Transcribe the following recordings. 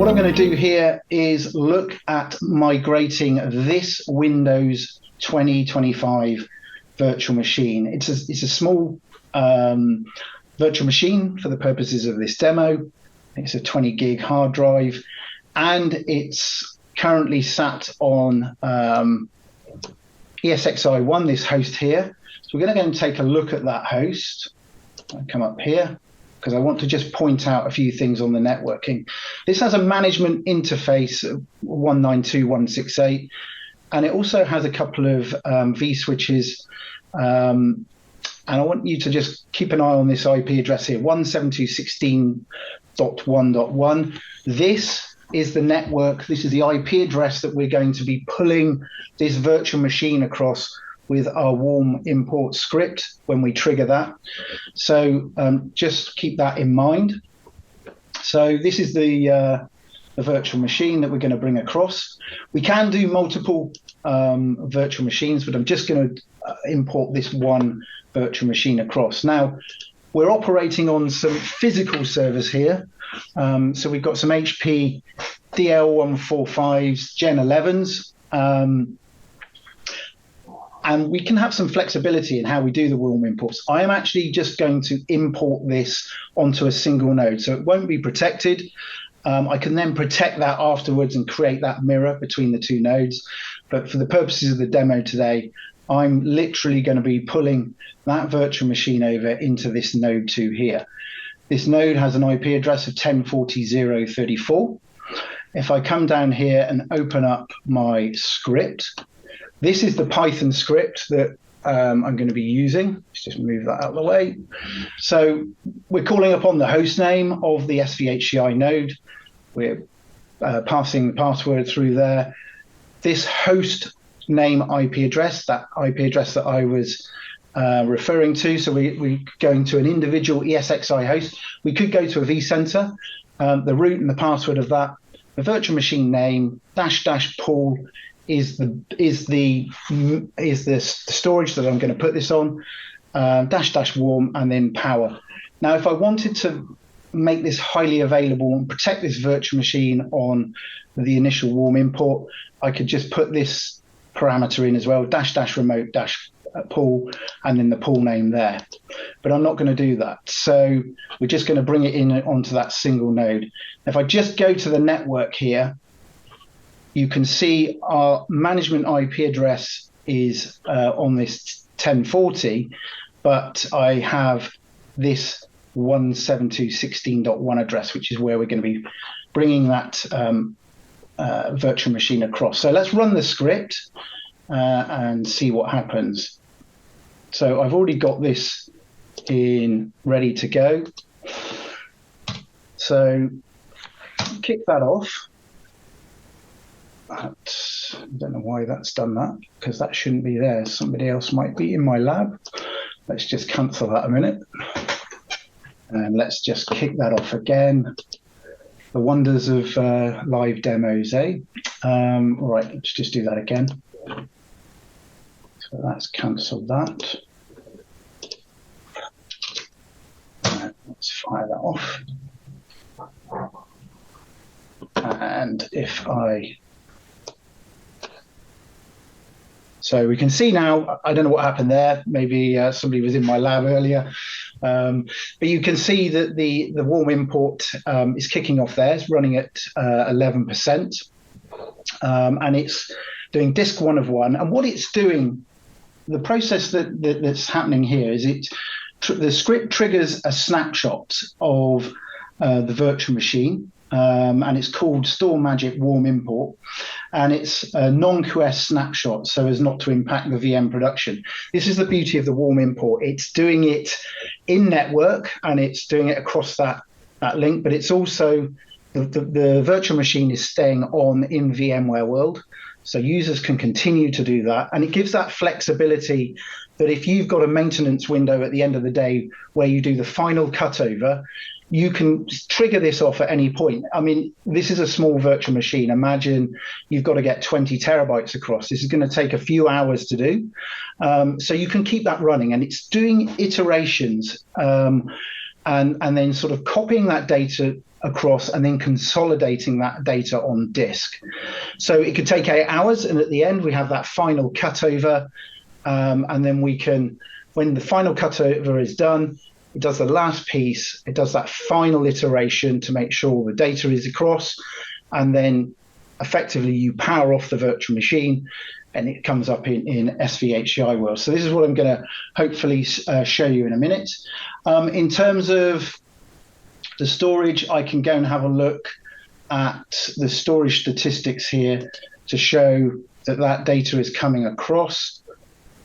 what I'm going to do here is look at migrating this Windows 2025 virtual machine. It's a small virtual machine for the purposes of this demo. It's a 20 gig hard drive, and it's currently sat on ESXi 1, this host here. So we're going to go and take a look at that host. I'll come up here because I want to just point out a few things on the networking. This has a management interface of 192.168, and it also has a couple of vSwitches. And I want you to just keep an eye on this IP address here, 172.16.1.1. This is the network. This is the IP address that we're going to be pulling this virtual machine across with our warm import script when we trigger that. So just keep that in mind. So this is the virtual machine that we're going to bring across. We can do multiple virtual machines, but I'm just going to import this one virtual machine across. Now, we're operating on some physical servers here. So we've got some HP DL145 Gen11s. And we can have some flexibility in how we do the warm imports. I am actually just going to import this onto a single node, so it won't be protected. I can then protect that afterwards and create that mirror between the two nodes. But for the purposes of the demo today, I'm literally going to be pulling that virtual machine over into this node 2 here. This node has an IP address of 10.40.0.34. If I come down here and open up my script, this is the Python script that I'm going to be using. Let's just move that out of the way. So we're calling upon the host name of the SvHCI node. We're passing the password through there. This host name IP address, that IP address that I was referring to. So we're going to an individual ESXi host. We could go to a vCenter. The root and the password of that, the virtual machine name, --pool is the storage that I'm going to put this on, --warm, and then power. Now, if I wanted to make this highly available and protect this virtual machine on the initial warm import, I could just put this parameter in as well, --remote -pool, and then the pool name there. But I'm not going to do that. So we're just going to bring it in onto that single node. If I just go to the network here, you can see our management IP address is on this 1040, but I have this 172.16.1 address, which is where we're going to be bringing that virtual machine across. So let's run the script and see what happens. So I've already got this ready to go. So kick that off. I don't know why that's done that, because that shouldn't be there. Somebody else might be in my lab. Let's just cancel that a minute. And let's just kick that off again. The wonders of live demos, eh? All right, let's just do that again. So that's cancelled that. Let's fire that off. And if I... So we can see now, I don't know what happened there. Maybe somebody was in my lab earlier. But you can see that the warm import is kicking off there. It's running at 11%. And it's doing disk 1 of 1. And what it's doing, the process that's happening here is the script triggers a snapshot of the virtual machine. And it's called StorMagic warm import, and it's a non-QoS snapshot so as not to impact the VM production. This is the beauty of the warm import. It's doing it in network and it's doing it across that link, but it's also the virtual machine is staying on in VMware world, so users can continue to do that, and it gives that flexibility that if you've got a maintenance window at the end of the day where you do the final cutover, you can trigger this off at any point. I mean, this is a small virtual machine. Imagine you've got to get 20 terabytes across. This is going to take a few hours to do. So you can keep that running, and it's doing iterations and then sort of copying that data across and then consolidating that data on disk. So it could take 8 hours, and at the end we have that final cutover, and then we can, when the final cutover is done, it does the last piece, it does that final iteration to make sure the data is across, and then effectively you power off the virtual machine and it comes up in SvHCI world. So this is what I'm going to hopefully show you in a minute. In terms of the storage, I can go and have a look at the storage statistics here to show that that data is coming across.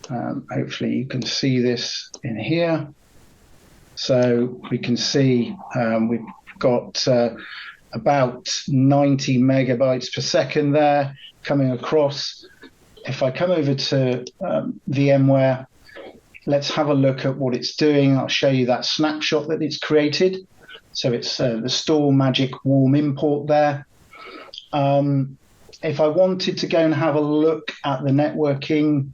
Hopefully you can see this in here. So we can see we've got about 90 megabytes per second there coming across. If I come over to VMware, let's have a look at what it's doing. I'll show you that snapshot that it's created. So it's the StorMagic warm import there. If I wanted to go and have a look at the networking,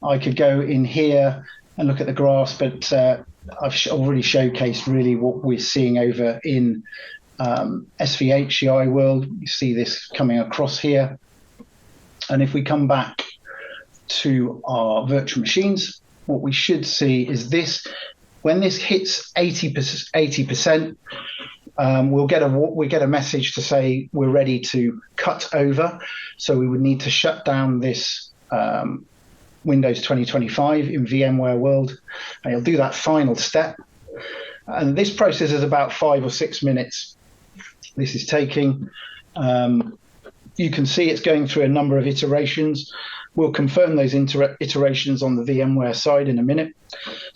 I could go in here and look at the graphs, but I've already showcased really what we're seeing over in SvHCI world. You see this coming across here. And if we come back to our virtual machines, what we should see is this. When this hits 80%, we get a message to say we're ready to cut over. So we would need to shut down this Windows 2025 in VMware world, and you'll do that final step. And this process is about 5 or 6 minutes. This is taking. You can see it's going through a number of iterations. We'll confirm those iterations on the VMware side in a minute.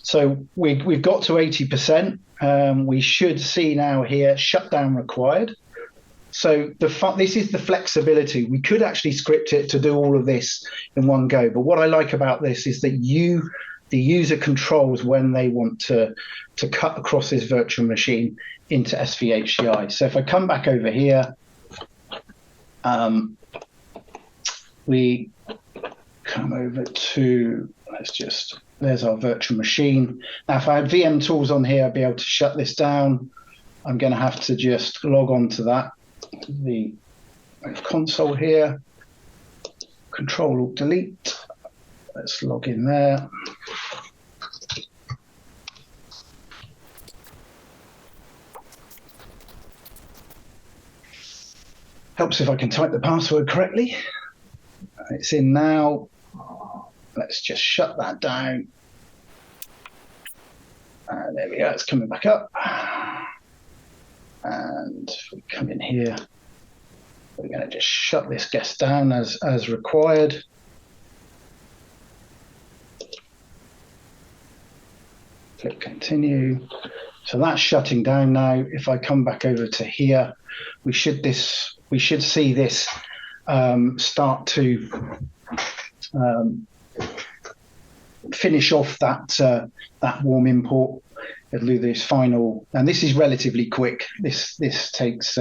So we've got to 80%. We should see now here shutdown required. So this is the flexibility. We could actually script it to do all of this in one go. But what I like about this is that the user controls when they want to cut across this virtual machine into SvHCI. So if I come back over here, we come over to, there's our virtual machine. Now, if I had VM tools on here, I'd be able to shut this down. I'm going to have to just log on to that. The console here, Control-Alt-Delete. Let's log in there. Helps if I can type the password correctly. It's in now. Let's just shut that down. There we go, it's coming back up. And if we come in here, we're going to just shut this guest down as required. Click continue. So that's shutting down now. If I come back over to here, we should see this start to finish off that warm import. It'll do this final, and this is relatively quick. This takes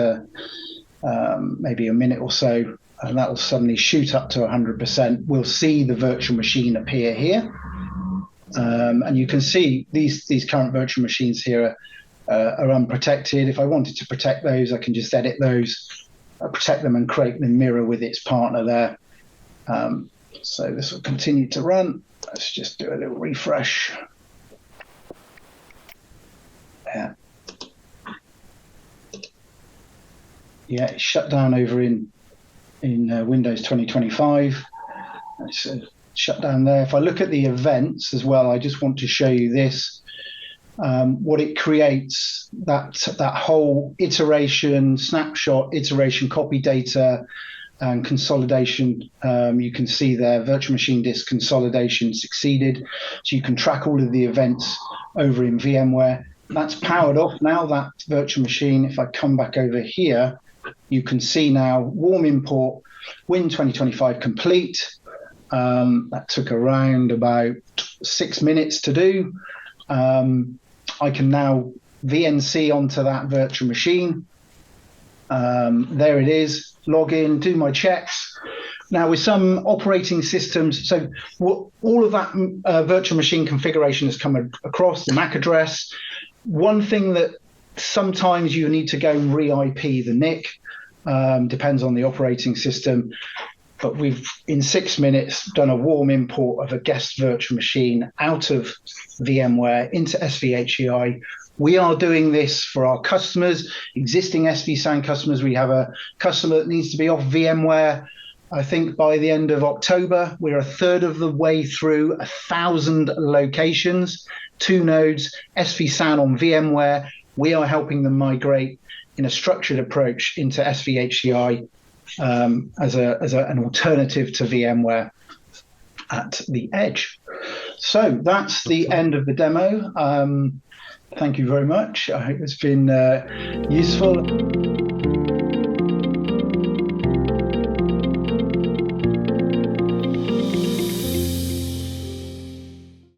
maybe a minute or so, and that will suddenly shoot up to 100%. We'll see the virtual machine appear here, and you can see these current virtual machines here are unprotected. If I wanted to protect those, I can just edit those, protect them, and create the mirror with its partner there. So this will continue to run. Let's just do a little refresh. Yeah, it's shut down over in Windows 2025. It's shut down there. If I look at the events as well, I just want to show you this. What it creates, that whole iteration, snapshot, iteration, copy data, and consolidation. You can see there, virtual machine disk consolidation succeeded. So you can track all of the events over in VMware. That's powered off now, that virtual machine. If I come back over here, you can see now warm import, Win 2025 complete. That took around about 6 minutes to do. I can now VNC onto that virtual machine. There it is, log in, do my checks. Now with some operating systems, so all of that virtual machine configuration has come across the MAC address. One thing that Sometimes you need to go and re-IP the NIC, depends on the operating system. But we've, in 6 minutes, done a warm import of a guest virtual machine out of VMware into SvHCI. We are doing this for our customers, existing SvSAN customers. We have a customer that needs to be off VMware, I think, by the end of October. We're a third of the way through 1,000 locations, 2 nodes, SvSAN on VMware. We are helping them migrate in a structured approach into SvHCI as an alternative to VMware at the edge. So that's the end of the demo. Thank you very much. I hope it's been useful.